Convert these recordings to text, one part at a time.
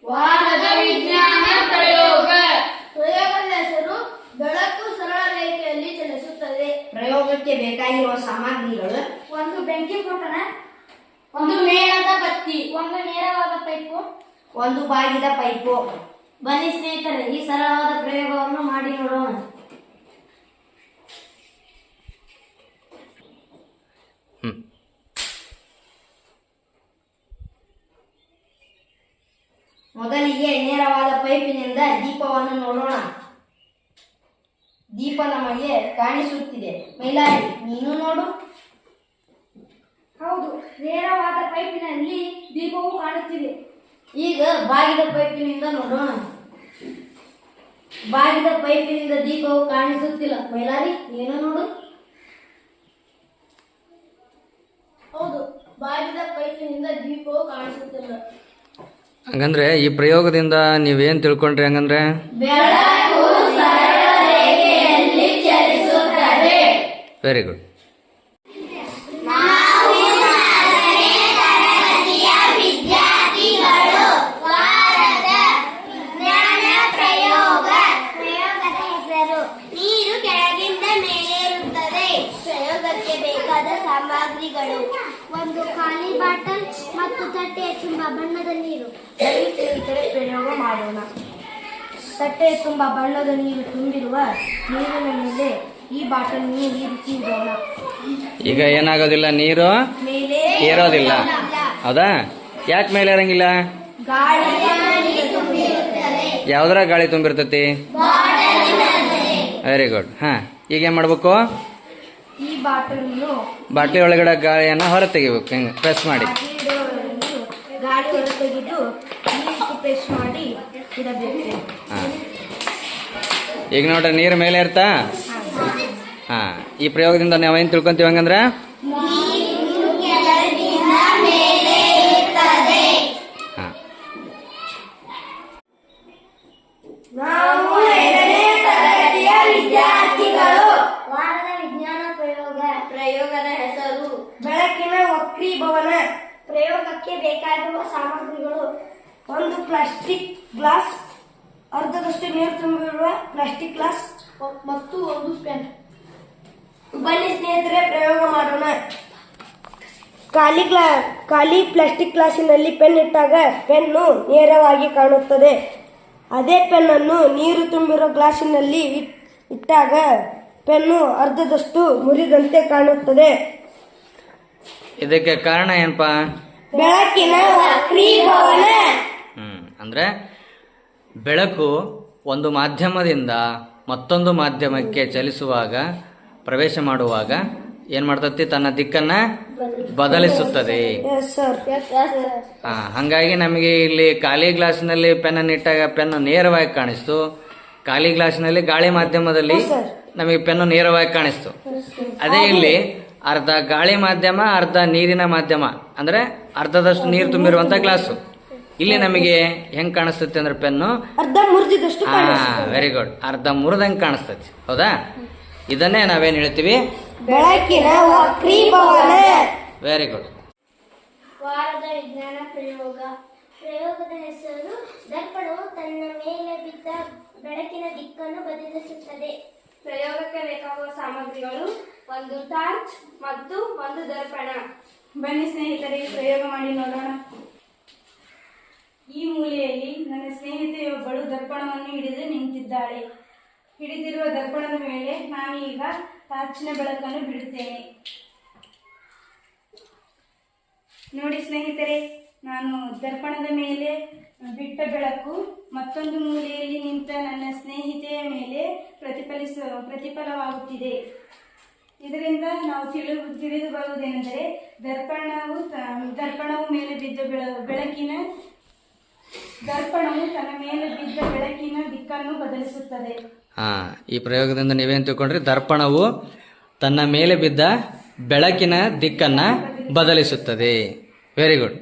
ವಾರದ ವಿಜ್ಞಾನ ಪ್ರಯೋಗ. ಪ್ರಯೋಗದ ಹೆಸರು ಬೆಳಕು ಸರಳ ರೇಖೆಯಲ್ಲಿ ಚಲಿಸುತ್ತದೆ. ಪ್ರಯೋಗಕ್ಕೆ ಬೇಕಾಗಿರುವ ಸಾಮಗ್ರಿಗಳು: ಒಂದು ಬೆಂಕಿ ಪೊಟ್ಟಣ, ಒಂದು ಮೇಣದ ಬತ್ತಿ, ಒಂದು ನೇರವಾದ ಪೈಪು, ಒಂದು ಬಾಗಿದ ಪೈಪು. ಬನ್ನಿ ಸ್ನೇಹಿತರೆ, ಈ ಸರಳವಾದ ಪ್ರಯೋಗವನ್ನು ಮಾಡಿ ನೋಡೋಣ. ಮೊದಲಿಗೆ ನೇರವಾದ ಪೈಪಿನಿಂದ ದೀಪವನ್ನು ನೋಡೋಣ. ದೀಪ ನಮಗೆ ಕಾಣಿಸುತ್ತಿದೆ. ಮೈಲಾರಿ, ನೀನು ನೋಡು. ಹೌದು, ನೇರವಾದ ಪೈಪಿನಲ್ಲಿ ದೀಪವು ಕಾಣುತ್ತಿದೆ. ಈಗ ಬಾಗಿದ ಪೈಪಿನಿಂದ ನೋಡೋಣ. ಬಾಗಿದ ಪೈಪಿನಿಂದ ದೀಪವು ಕಾಣಿಸುತ್ತಿಲ್ಲ. ಮೈಲಾರಿ, ನೀನು ನೋಡು. ಹೌದು, ಬಾಗಿದ ಪೈಪಿನಿಂದ ದೀಪವು ಕಾಣಿಸುತ್ತಿಲ್ಲ. ಹಂಗಂದ್ರೆ ಈ ಪ್ರಯೋಗದಿಂದ ನೀವೇನ್ ತಿಳ್ಕೊಂಡ್ರಿ? ಹಂಗಂದ್ರೆ ಬೆಳಕು ಸರಳ ರೇಖೆಯಲ್ಲಿ ಚಲಿಸುತ್ತದೆ. Very good. ವಿದ್ಯಾರ್ಥಿಗಳು ವಾರದ ವಿಜ್ಞಾನ ಪ್ರಯೋಗ. ಪ್ರಯೋಗದ ಹೆಸರು ನೀರು ಕೆಳಗಿಂದ ಮೇಲೇರುತ್ತದೆ. ಪ್ರಯೋಗಕ್ಕೆ ಬೇಕಾದ ಸಾಮಗ್ರಿಗಳು: ಒಂದು ಖಾಲಿ ಬಾಟಲ್ ಮತ್ತು ತಟ್ಟೆಯ ತುಂಬ ಬಣ್ಣದ ನೀರು. ಬನ್ನಿ ಸ್ನೇಹಿತರೆ, ಪ್ರಯೋಗ ಮಾಡೋಣ. ತಟ್ಟೆ ತುಂಬ ಬಣ್ಣದ ನೀರು ತುಂಬಿರುವ ನೀರಿನ ಮೇಲೆ ಈ ಬಾಟಲನ್ನು ಈ ರೀತಿ ಇಡೋಣ. ಈಗ ಏನಾಗೋದಿಲ್ಲ, ನೀರು ಮೇಲೆ ಏರೋದಿಲ್ಲ. ಹೌದಾ? ಯಾಕೆ ಮೇಲೆ ಇರಂಗಿಲ್ಲ? ಗಾಳಿ ಯಾವ್ದ್ರ ಗಾಳಿ ತುಂಬಿರ್ತತಿ? Very good. ಹಾ, ಈಗ ಏನ್ ಮಾಡ್ಬೇಕು? ಈ ಬಾಟಲನ್ನು ಬಾಟ್ಲಿ ಒಳಗಡೆ ಗಾಳಿಯನ್ನ ಹೊರ ತೆಗಿಬೇಕು. ಹಿಂಗೆ ಪ್ರೆಸ್ ಮಾಡಿ ಗಾಳಿ ಹೊರ ತೆಗೆದು ನೀರು ಪ್ರೆಸ್ ಮಾಡಿ ಇಡಬೇಕು. ಹಾ, ಈಗ ನೋಡ್ರಿ, ನೀರು ಮೇಲೆ ಇರ್ತಾ? ಹಾ, ಈ ಪ್ರಯೋಗದಿಂದ ನಾವೇನ್ ತಿಳ್ಕೊಂತೀವಿ ಹಂಗಂದ್ರ? ಹಾ, ನಾವು 5ನೇ ತರಗತಿಯ ವಿದ್ಯಾರ್ಥಿಗಳು. ವಾರದ ವಿಜ್ಞಾನ ಪ್ರಯೋಗ. ಪ್ರಯೋಗದ ಹೆಸರು ಬೆಳಕಿನ ವಕ್ರೀಭವನ. ಪ್ರಯೋಗಕ್ಕೆ ಬೇಕಾಗಿರುವ ಸಾಮಗ್ರಿಗಳು: ಒಂದು ಪ್ಲಾಸ್ಟಿಕ್ ಗ್ಲಾಸ್, ಅರ್ಧದಷ್ಟು ನೀರು ತುಂಬಿರುವ ಪ್ಲಾಸ್ಟಿಕ್ ಗ್ಲಾಸ್ ಮತ್ತು ಒಂದು ಪೆನ್. ಬನ್ನಿ ಸ್ನೇಹಿತರೆ, ಪ್ರಯೋಗ ಮಾಡೋಣ. ಖಾಲಿ ಪ್ಲಾಸ್ಟಿಕ್ ಗ್ಲಾಸಿನಲ್ಲಿ ಪೆನ್ ಇಟ್ಟಾಗ ಪೆನ್ನು ನೇರವಾಗಿ ಕಾಣುತ್ತದೆ. ಅದೇ ಪೆನ್ನನ್ನು ನೀರು ತುಂಬಿರೋ ಗ್ಲಾಸಿನಲ್ಲಿ ಇಟ್ಟಾಗ ಪೆನ್ನು ಅರ್ಧದಷ್ಟು ಮುರಿದಂತೆ ಕಾಣುತ್ತದೆ. ಇದಕ್ಕೆ ಕಾರಣ ಏನಪ್ಪಾ? ಬೆಳಕಿನ ವಕ್ರೀಭವನ. ಅಂದ್ರೆ ಬೆಳಕು ಒಂದು ಮಾಧ್ಯಮದಿಂದ ಮತ್ತೊಂದು ಮಾಧ್ಯಮಕ್ಕೆ ಚಲಿಸುವಾಗ, ಪ್ರವೇಶ ಮಾಡುವಾಗ ಏನ್ ಮಾಡ್ತತಿ? ತನ್ನ ದಿಕ್ಕನ್ನ ಬದಲಿಸುತ್ತದೆ. ಹಂಗಾಗಿ ನಮಗೆ ಇಲ್ಲಿ ಖಾಲಿ ಗ್ಲಾಸ್ನಲ್ಲಿ ಪೆನ್ ಇಟ್ಟಾಗ ಪೆನ್ನು ನೇರವಾಗಿ ಕಾಣಿಸ್ತು. ಖಾಲಿ ಗ್ಲಾಸ್ನಲ್ಲಿ ಗಾಳಿ ಮಾಧ್ಯಮದಲ್ಲಿ ನಮಗೆ ಪೆನ್ನು ನೇರವಾಗಿ ಕಾಣಿಸ್ತು. ಅದೇ ಇಲ್ಲಿ ಅರ್ಧ ಗಾಳಿ ಮಾಧ್ಯಮ, ಅರ್ಧ ನೀರಿನ ಮಾಧ್ಯಮ, ಅಂದ್ರೆ ಅರ್ಧದಷ್ಟು ನೀರು ತುಂಬಿರುವಂತ ಗ್ಲಾಸು. ಇಲ್ಲಿ ನಮಗೆ ಹೆಂಗ್ ಕಾಣಿಸ್ತತಿ ಅಂದ್ರೆ ಪೆನ್ನು ಅರ್ಧ ಮುರಿದಷ್ಟು. Very good. ಅರ್ಧ ಮುರಿದಂಗೆ ಕಾಣಿಸ್ತತಿ. ಹೌದಾ? ಇದನ್ನೇ ನಾವೇನ್ ಹೇಳ್ತೀವಿ? ಬೆಳಕಿನ ವಕ್ರೀಭವನ. Very good. ವಾರದ ವಿಜ್ಞಾನ ಪ್ರಯೋಗ. ಪ್ರಯೋಗದ ಹೆಸರು ದರ್ಪಣವು ತನ್ನ ಮೇಲೆ ಬಿದ್ದ ಬೆಳಕಿನ ದಿಕ್ಕನ್ನು ಬದಲಿಸುತ್ತದೆ. ಪ್ರಯೋಗಕ್ಕೆ ಬೇಕಾಗುವ ಸಾಮಗ್ರಿಗಳು: ಒಂದು ಟಾರ್ಚ್ ಮತ್ತು ಒಂದು ದರ್ಪಣ. ಬನ್ನಿ ಸ್ನೇಹಿತರೆ, ಪ್ರಯೋಗ ಮಾಡಿ ನೋಡೋಣ. ಈ ಮೂಲೆಯಲ್ಲಿ ನನ್ನ ಸ್ನೇಹಿತೆಯೊಬ್ಬಳು ದರ್ಪಣವನ್ನು ಹಿಡಿದು ನಿಂತಿದ್ದಾಳೆ. ಹಿಡಿದಿರುವ ದರ್ಪಣದ ಮೇಲೆ ನಾನು ಈಗ ಟಾರ್ಚಿನ ಬೆಳಕನ್ನು ಬಿಡುತ್ತೇನೆ. ನೋಡಿ ಸ್ನೇಹಿತರೆ, ನಾನು ದರ್ಪಣದ ಮೇಲೆ ಬಿಟ್ಟ ಬೆಳಕು ಮತ್ತೊಂದು ಮೂಲೆಯಲ್ಲಿ ನಿಂತ ನನ್ನ ಸ್ನೇಹಿತೆಯ ಮೇಲೆ ಪ್ರತಿಫಲವಾಗುತ್ತಿದೆ. ಇದರಿಂದ ನಾವು ತಿಳಿದು ಬರುವುದೇನೆಂದರೆ ದರ್ಪಣವು ಮೇಲೆ ಬಿದ್ದ ದರ್ಪಣವು ತನ್ನ ಮೇಲೆ ಬಿದ್ದ ಬೆಳಕಿನ ದಿಕ್ಕನ್ನು ಬದಲಿಸುತ್ತದೆ. ಈ ಪ್ರಯೋಗದಿಂದ ನೀವೇನ್ ತಿಳ್ಕೊಂಡ್ರಿ? ದರ್ಪಣವು ತನ್ನ ಮೇಲೆ ಬಿದ್ದ ಬೆಳಕಿನ ದಿಕ್ಕನ್ನ ಬದಲಿಸುತ್ತದೆ. Very good.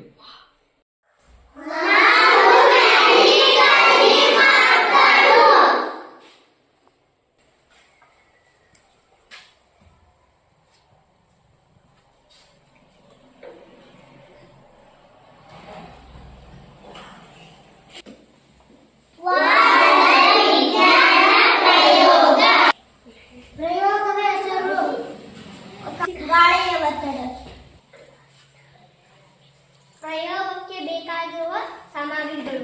ಸಾಮಗ್ರಿಗಳು: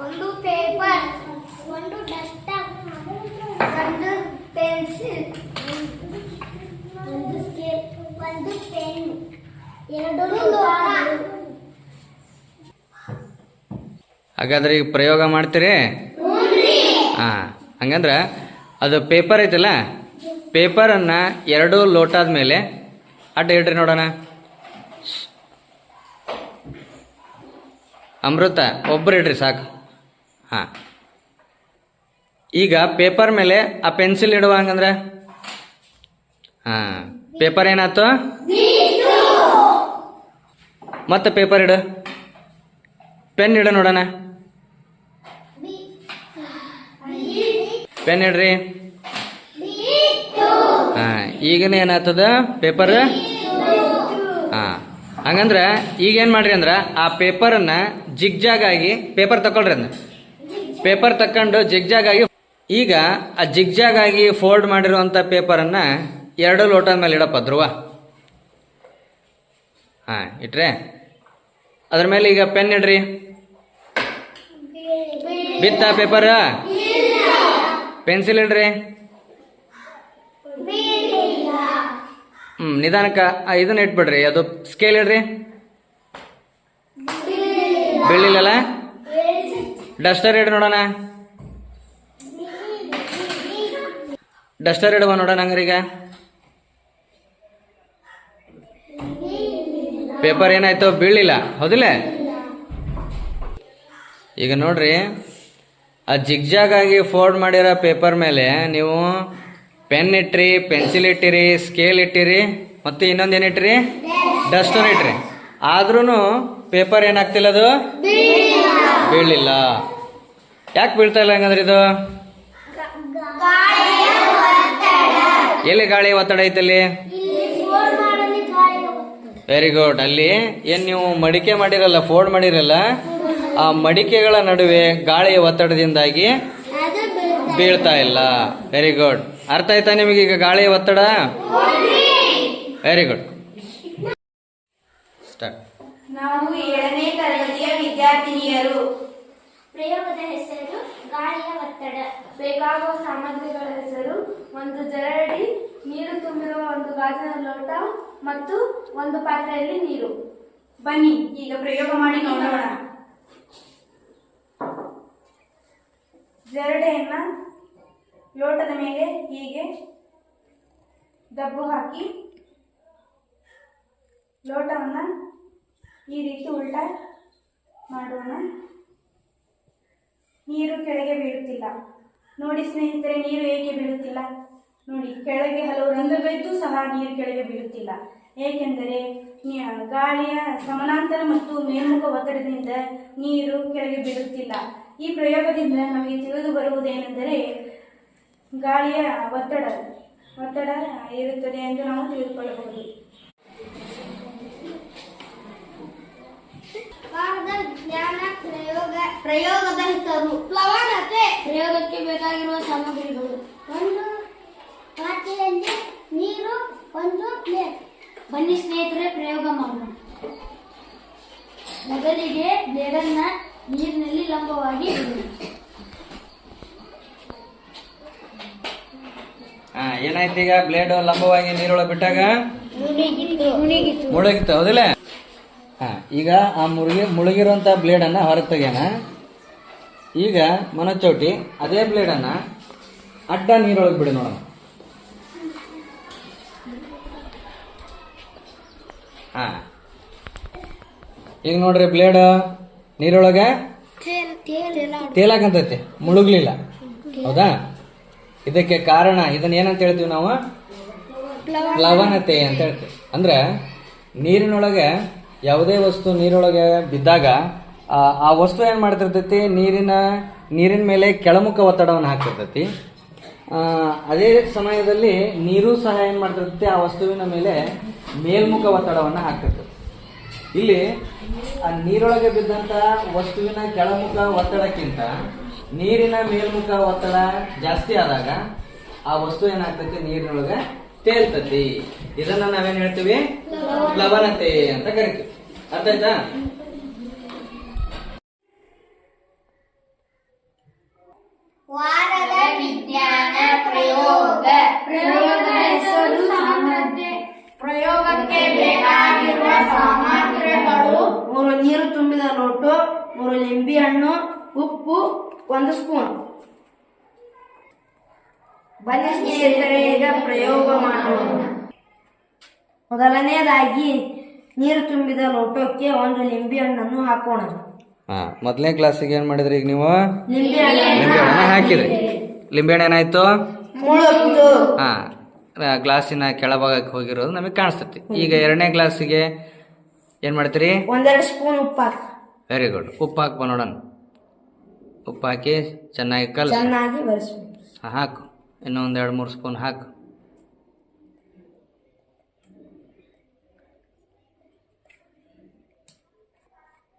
ಒಂದು ಪೇಪರ್, ಒಂದು ಡಸ್ಟರ್, ಒಂದು ಪೆನ್ಸಿಲ್, ಒಂದು ಸ್ಕೇಲ್, ಒಂದು ಪೆನ್, ಎರಡು ಲೋಟ. ಹಾಗಾದ್ರೆ ಈಗ ಪ್ರಯೋಗ ಮಾಡ್ತೀರಿ? ಹಂಗಂದ್ರೆ ಅದು ಪೇಪರ್ ಐತಲ್ಲ, ಪೇಪರನ್ನು 2 ಲೋಟದ ಮೇಲೆ ಅಡ್ಡ ಇಡ್ರಿ ನೋಡೋಣ. ಅಮೃತ ಒಬ್ಬರು ಇಡ್ರಿ ಸಾಕು. ಹಾಂ, ಈಗ ಪೇಪರ್ ಮೇಲೆ ಆ ಪೆನ್ಸಿಲ್ ಇಡುವ ಹಂಗಂದ್ರೆ ಹಾಂ, ಪೇಪರ್ ಏನಾಯ್ತು? ಮತ್ತೆ ಪೇಪರ್ ಇಡು, ಪೆನ್ ಇಡು ನೋಡೋಣ. ಪೆನ್ ಇಡ್ರಿ. ಹಾಂ, ಈಗನೇ ಏನಾಗ್ತದ ಪೇಪರ್? ಹಾಂ, ಹಂಗಂದ್ರೆ ಈಗೇನು ಮಾಡ್ರಿ ಅಂದ್ರೆ ಆ ಪೇಪರನ್ನು ಜಿಗ್ಜಾಗ್ ಆಗಿ ಪೇಪರ್ ತಗೊಳ್ರಿ. ಅದನ್ನ ಪೇಪರ್ ತಕೊಂಡು ಜಿಗ್ಜಾಗ್ ಆಗಿ, ಈಗ ಆ ಜಿಗ್ಜಾಗ್ ಆಗಿ ಫೋಲ್ಡ್ ಮಾಡಿರುವಂಥ ಪೇಪರನ್ನು 2 ಲೋಟದ ಮೇಲೆ ಇಡಪ್ಪ ಧ್ರುವ. ಹಾಂ, ಇಟ್ರೆ ಅದ್ರ ಮೇಲೆ ಈಗ ಪೆನ್ ಇಡ್ರಿ. ಬಿತ್ತ ಪೇಪರ್? ಪೆನ್ಸಿಲ್ ಇಡ್ರಿ. ನಿಧಾನಕ್ಕೆ ಇದನ್ನ ಇಟ್ಬಿಡ್ರಿ. ಅದು ಸ್ಕೇಲ್ ಇಡ್ರಿ. ಬೀಳಿಲ್ಲಲ್ಲ? ಡಸ್ಟರ್ ಇಡ್ರಿ ನೋಡೋಣ. ಡಸ್ಟರ್ ಇಡುವ ನೋಡೋಣ ಹಂಗಾರೀಗ. ಪೇಪರ್ ಏನಾಯ್ತು? ಬೀಳಿಲ್ಲ, ಹೌದಿಲ್ಲ? ಈಗ ನೋಡ್ರಿ, ಆ ಜಿಗ್ಜಾಗ್ ಆಗಿ ಫೋಲ್ಡ್ ಮಾಡಿರೋ ಪೇಪರ್ ಮೇಲೆ ನೀವು ಪೆನ್ ಇಟ್ಟಿರಿ, ಪೆನ್ಸಿಲ್ ಇಟ್ಟಿರಿ, ಸ್ಕೇಲ್ ಇಟ್ಟಿರಿ, ಮತ್ತು ಇನ್ನೊಂದು ಏನಿಟ್ಟಿರಿ? ಡಸ್ಟರ್ ಇಟ್ಟಿರಿ. ಆದ್ರೂ ಪೇಪರ್ ಏನಾಗ್ತಿಲ್ಲ, ಅದು ಬೀಳಿಲ್ಲ. ಯಾಕೆ ಬೀಳ್ತಾ ಇಲ್ಲ ಹಂಗಂದ್ರೆ? ಇದು ಎಲ್ಲಿ ಗಾಳಿ ಒತ್ತಡ ಐತಲ್ಲಿ? Very good. ಅಲ್ಲಿ ಏನು ನೀವು ಮಡಿಕೆ ಮಾಡಿರಲ್ಲ, ಫೋಲ್ಡ್ ಮಾಡಿರಲ್ಲ, ಆ ಮಡಿಕೆಗಳ ನಡುವೆ ಗಾಳಿಯ ಒತ್ತಡದಿಂದಾಗಿ ಬೀಳ್ತಾ ಇಲ್ಲ. Very good. ಅರ್ಥ ಆಯ್ತಾ ನಿಮಗೀಗ ಗಾಳಿಯ ಒತ್ತಡ? Very good. ಸ್ಟಾರ್ಟ್. ನಾವು 7ನೇ ತರಗತಿಯ ವಿದ್ಯಾರ್ಥಿನಿಯರು. ಪ್ರಯೋಗದ ಹೆಸರು ಗಾಳಿಯ ಒತ್ತಡ. ಬೇಕಾಗುವ ಸಾಮಗ್ರಿಗಳ ಹೆಸರು: ಒಂದು ಜರಡಿ, ನೀರು ತುಂಬಿರುವ ಒಂದು ಗಾಜಿನ ಲೋಟ ಮತ್ತು ಒಂದು ಪಾತ್ರೆಯಲ್ಲಿ ನೀರು. ಬನ್ನಿ ಈಗ ಪ್ರಯೋಗ ಮಾಡಿ ನೋಡೋಣ. ಜರಡೆಯನ್ನ ಲೋಟದ ಮೇಲೆ ಹೀಗೆ ದಬ್ಬು ಹಾಕಿ ಲೋಟವನ್ನ ಈ ರೀತಿ ಉಲ್ಟಾ ಮಾಡೋಣ. ನೀರು ಕೆಳಗೆ ಬೀಳುತ್ತಿಲ್ಲ. ನೋಡಿ ಸ್ನೇಹಿತರೆ, ನೀರು ಏಕೆ ಬೀಳುತ್ತಿಲ್ಲ? ನೋಡಿ, ಕೆಳಗೆ ಹಲವು ರಂಧ್ರಗಳಿದ್ದು ಸಹ ನೀರು ಕೆಳಗೆ ಬೀಳುತ್ತಿಲ್ಲ. ಏಕೆಂದರೆ ಗಾಳಿಯ ಸಮಾನಾಂತರ ಮತ್ತು ಮೇಲ್ಮುಖ ಒತ್ತಡದಿಂದ ನೀರು ಕೆಳಗೆ ಬೀಳುತ್ತಿಲ್ಲ. ಈ ಪ್ರಯೋಗದಿಂದ ನಮಗೆ ತಿಳಿದು ಬರುವುದೇನೆಂದರೆ ಗಾಳಿಯ ಒತ್ತಡ ಇರುತ್ತದೆ ಎಂದು ನಾವು ತಿಳಿದುಕೊಳ್ಳಬಹುದು. ಪ್ರಯೋಗದ ಹೆಸರು ಪ್ಲವನತೆ. ಪ್ರಯೋಗಕ್ಕೆ ಬೇಕಾಗಿರುವ ಸಾಮಗ್ರಿಗಳು: ಒಂದು ಪಾತ್ರೆಯಲ್ಲಿ ನೀರು, ಒಂದು ಪ್ಲೇಟ್. ಬನ್ನಿ ಸ್ನೇಹಿತರೆ, ಪ್ರಯೋಗ ಮಾಡೋಣ. ಮೊದಲಿಗೆ ಬ್ಲೇಡನ್ನ ನೀರಿನಲ್ಲಿ ಲಂಬವಾಗಿ ಇಡೋಣ. ಏನಾಯ್ತು? ಈಗ ಬ್ಲೇಡ್ ಲಂಬವಾಗಿ ನೀರೊಳಗೆ ಬಿಟ್ಟಾಗ ಮುಳುಗಿತ್ತು, ಹೌದಿಲ್ಲ? ಈಗ ಆ ಮುಳುಗಿರುವಂತ ಬ್ಲೇಡನ್ನು ಹೊರಗೆ ತೆಗ್ಯಾನ. ಈಗ ಮನಚೌಟಿ ಅದೇ ಬ್ಲೇಡನ್ನು ಅಡ್ಡ ನೀರೊಳಗೆ ಬಿಡಿ ನೋಡೋಣ. ಈಗ ನೋಡ್ರಿ, ಬ್ಲೇಡ್ ನೀರೊಳಗೆ ತೇಲಾಕಂತೈತಿ, ಮುಳುಗ್ಲಿಲ್ಲ, ಹೌದಾ? ಇದಕ್ಕೆ ಕಾರಣ, ಇದನ್ನ ಏನಂತ ಹೇಳ್ತೀವಿ ನಾವು? ಪ್ಲವನತೆ ಅಂತ ಹೇಳ್ತೀವಿ. ಅಂದ್ರೆ ನೀರಿನೊಳಗೆ ಯಾವುದೇ ವಸ್ತು ನೀರೊಳಗೆ ಬಿದ್ದಾಗ ಆ ವಸ್ತು ಏನ್ ಮಾಡ್ತಿರ್ತೈತಿ? ನೀರಿನ ಮೇಲೆ ಕೆಳಮುಖ ಒತ್ತಡವನ್ನು ಹಾಕ್ತಿರ್ತೈತಿ. ಅದೇ ಸಮಯದಲ್ಲಿ ನೀರು ಸಹ ಏನ್ ಮಾಡ್ತಿರ್ತೈತಿ? ಆ ವಸ್ತುವಿನ ಮೇಲೆ ಮೇಲ್ಮುಖ ಒತ್ತಡವನ್ನು ಹಾಕ್ತಿರ್ತೈತಿ. ಇಲ್ಲಿ ಆ ನೀರೊಳಗೆ ಬಿದ್ದಂತ ವಸ್ತುವಿನ ಕೆಳಮುಖ ಒತ್ತಡಕ್ಕಿಂತ ನೀರಿನ ಮೇಲ್ಮುಖ ಒತ್ತಡ ಜಾಸ್ತಿ ಆದಾಗ ಆ ವಸ್ತು ಏನಾಗ್ತೈತಿ? ನೀರಿನೊಳಗೆ ತೇಲ್ತತಿ. ಇದನ್ನ ನಾವೇನ್ ಹೇಳ್ತೀವಿ? ಪ್ಲವನತೆ ಅಂತ ಕರಿತೀವಿ. ಅರ್ಥ ಆಯ್ತಾ? ವಾರದ ವಿಜ್ಞಾನ ಪ್ರಯೋಗ. ಪ್ರಯೋಗದ ಹೆಸರು ಸಾಮರ್ಥ್ಯ. ಪ್ರಯೋಗಕ್ಕೆ ಬೇಕಾಗಿರುವ ಸಾಮಗ್ರಿಗಳು 3 ನೀರು ತುಂಬಿದ ಲೋಟು, 3 ಲಿಂಬೆ ಹಣ್ಣು, ಉಪ್ಪು, 1 ಸ್ಪೂನ್. ಬನ್ನಿ ಸ್ನೇಹಿತರೆ, ಈಗ ಪ್ರಯೋಗ ಮಾಡೋಣ. ಮೊದಲನೆಯದಾಗಿ ನೀರು ತುಂಬಿದ ಲೋಟಕ್ಕೆ 1 ಲಿಂಬೆ ಹಣ್ಣನ್ನು ಹಾಕೋಣ. ಹಾ, ಮೊದಲನೇ ಕ್ಲಾಸಿಗೆ ಏನ್ ಮಾಡಿದ್ರಿ ಈಗ ನೀವು? ಲಿಂಬೆ ಹಣ್ಣು ಲಿಂಬೆಹಣ್ಣನ್ನ ಹಾಕಿದ್ರಿ. ಲಿಂಬೆಹಣ್ಣು ಏನಾಯ್ತು? ಮುಳುಗ್ತು. ಹಾ, ಗ್ಲಾಸಿನ ಕೆಳಭಾಗಕ್ಕೆ ಹೋಗಿರೋದು ನಮಗೆ ಕಾಣಿಸ್ತೈತಿ. ಈಗ ಎರಡನೇ ಗ್ಲಾಸಿಗೆ ಏನ್ ಮಾಡ್ತೀರಿ? 1-2 ಸ್ಪೂನ್ ಉಪ್ಪು ಹಾಕಿ. Very good. ಉಪ್ಪು ಹಾಕಿ ನೋಡೋಣ. ಉಪ್ಪು ಹಾಕಿ ಚೆನ್ನಾಗಿ ಕಲಸಿ. ಚೆನ್ನಾಗಿ ಬೆರೆಸ್ಬೇಕು. ಹಾಕು. ಇನ್ನೊಂದು 2-3 ಸ್ಪೂನ್ ಹಾಕು.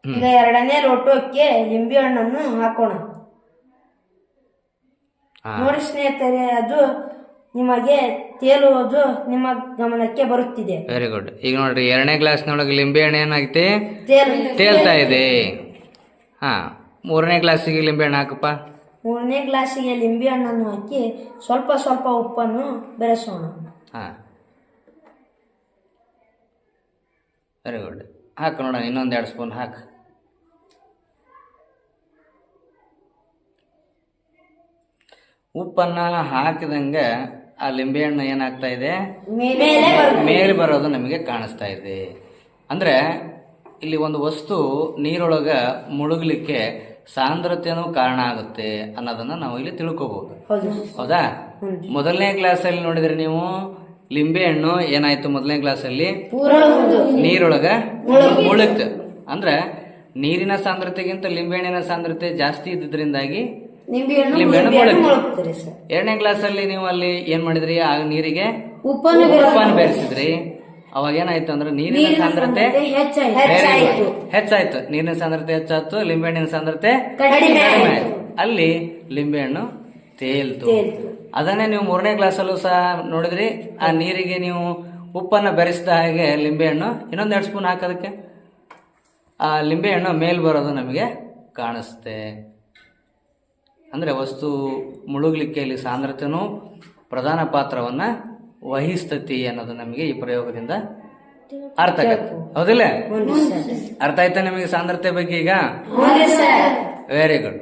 ಈಗ ಎರಡನೇ ಲೋಟಕ್ಕೆ ಲಿಂಬೆ ಹಣ್ಣನ್ನು ಹಾಕೋಣ. ನೋಡಿ ಸ್ನೇಹಿತರೆ, ಅದು ನಿಮಗೆ ತೇಲುವುದು ನಿಮ್ಮ ಗಮನಕ್ಕೆ ಬರುತ್ತಿದೆ. Very good. ಈಗ ನೋಡ್ರಿ, ಎರಡನೇ ಗ್ಲಾಸ್ನೊಳಗೆ ಲಿಂಬೆ ಹಣ್ಣು ಏನಾಗೈತಿ? ತೇಲು- ತೇಲ್ತಾ ಇದೆ. ಹಾ, ಮೂರನೇ ಗ್ಲಾಸಿಗೆ ಲಿಂಬೆ ಹಣ್ಣು ಹಾಕಪ್ಪ. 3ನೇ ಗ್ಲಾಸಿಗೆ ಲಿಂಬೆ ಹಣ್ಣನ್ನು ಹಾಕಿ ಸ್ವಲ್ಪ ಸ್ವಲ್ಪ ಉಪ್ಪನ್ನು ಬೆರೆಸೋಣ. ಹಾ, ವೆರಿ ಗುಡ್. ಹಾಕು ನೋಡೋಣ. ಇನ್ನೊಂದು 2 ಸ್ಪೂನ್ ಹಾಕು. ಉಪ್ಪನ್ನ ಹಾಕಿದಂಗೆ ಆ ಲಿಂಬೆಹಣ್ಣು ಏನಾಗ್ತಾ ಇದೆ? ಮೇಲೆ ಬರೋದು ನಮಗೆ ಕಾಣಿಸ್ತಾ ಇದೆ. ಅಂದ್ರೆ ಇಲ್ಲಿ ಒಂದು ವಸ್ತು ನೀರೊಳಗ ಮುಳುಗಲಿಕ್ಕೆ ಸಾಂದ್ರತೆನೂ ಕಾರಣ ಆಗುತ್ತೆ ಅನ್ನೋದನ್ನ ನಾವು ಇಲ್ಲಿ ತಿಳ್ಕೋಬಹುದು. ಹೌದಾ? ಮೊದಲನೇ ಕ್ಲಾಸಲ್ಲಿ ನೋಡಿದ್ರೆ ನೀವು ಲಿಂಬೆಹಣ್ಣು ಏನಾಯ್ತು? ಮೊದಲನೇ ಕ್ಲಾಸಲ್ಲಿ ನೀರೊಳಗ ಮುಳುಗ್ತು. ಅಂದ್ರೆ ನೀರಿನ ಸಾಂದ್ರತೆಗಿಂತ ಲಿಂಬೆಹಣ್ಣಿನ ಸಾಂದ್ರತೆ ಜಾಸ್ತಿ ಇದ್ದಿದ್ರಿಂದಾಗಿ ಲಿಂಬೆಹಣ್ಣು ಮುಳುಗ್ತು. ಎರಡನೇ ಕ್ಲಾಸಲ್ಲಿ ನೀವು ಅಲ್ಲಿ ಏನ್ ಮಾಡಿದ್ರಿ? ಆ ನೀರಿಗೆ ಉಪ್ಪನ್ನು ಬೆರೆಸಿದ್ರಿ. ಅವಾಗ ಏನಾಯ್ತು ಅಂದ್ರೆ ನೀರಿನ ಸಾಂದ್ರತೆ ಹೆಚ್ಚಾಯ್ತು. ನೀರಿನ ಸಾಂದ್ರತೆ ಹೆಚ್ಚಾಯ್ತು, ಲಿಂಬೆಹಣ್ಣಿನ ಸಾಂದ್ರತೆ ಕಡಿಮೆ ಆಯ್ತು. ಅಲ್ಲಿ ಲಿಂಬೆಹಣ್ಣು ತೇಲ್ತು. ಅದನ್ನೇ ನೀವು ಮೂರನೇ ಕ್ಲಾಸಲ್ಲೂ ಸಹ ನೋಡಿದ್ರಿ. ಆ ನೀರಿಗೆ ನೀವು ಉಪ್ಪನ್ನ ಬೆರೆಸಿದ ಹಾಗೆ ಲಿಂಬೆಹಣ್ಣು ಇನ್ನೊಂದು 2 ಸ್ಪೂನ್ ಹಾಕೋದಕ್ಕೆ ಆ ಲಿಂಬೆಹಣ್ಣು ಮೇಲ್ ಬರೋದು ನಮಗೆ ಕಾಣಿಸುತ್ತೆ. ಅಂದ್ರೆ ವಸ್ತು ಮುಳುಗ್ಲಿಕ್ಕೆ ಇಲ್ಲಿ ಸಾಂದ್ರತೆನೂ ಪ್ರಧಾನ ಪಾತ್ರವನ್ನ ವಹಿಸ್ತತಿ ಅನ್ನೋದು ನಮಗೆ ಈ ಪ್ರಯೋಗದಿಂದ ಅರ್ಥ ಆಗತ್ತೆ. ಹೌದಿಲ್ಲ? ಅರ್ಥ ಆಯ್ತಾ ನಿಮಗೆ ಸಾಂದ್ರತೆ ಬಗ್ಗೆ ಈಗ? Very good.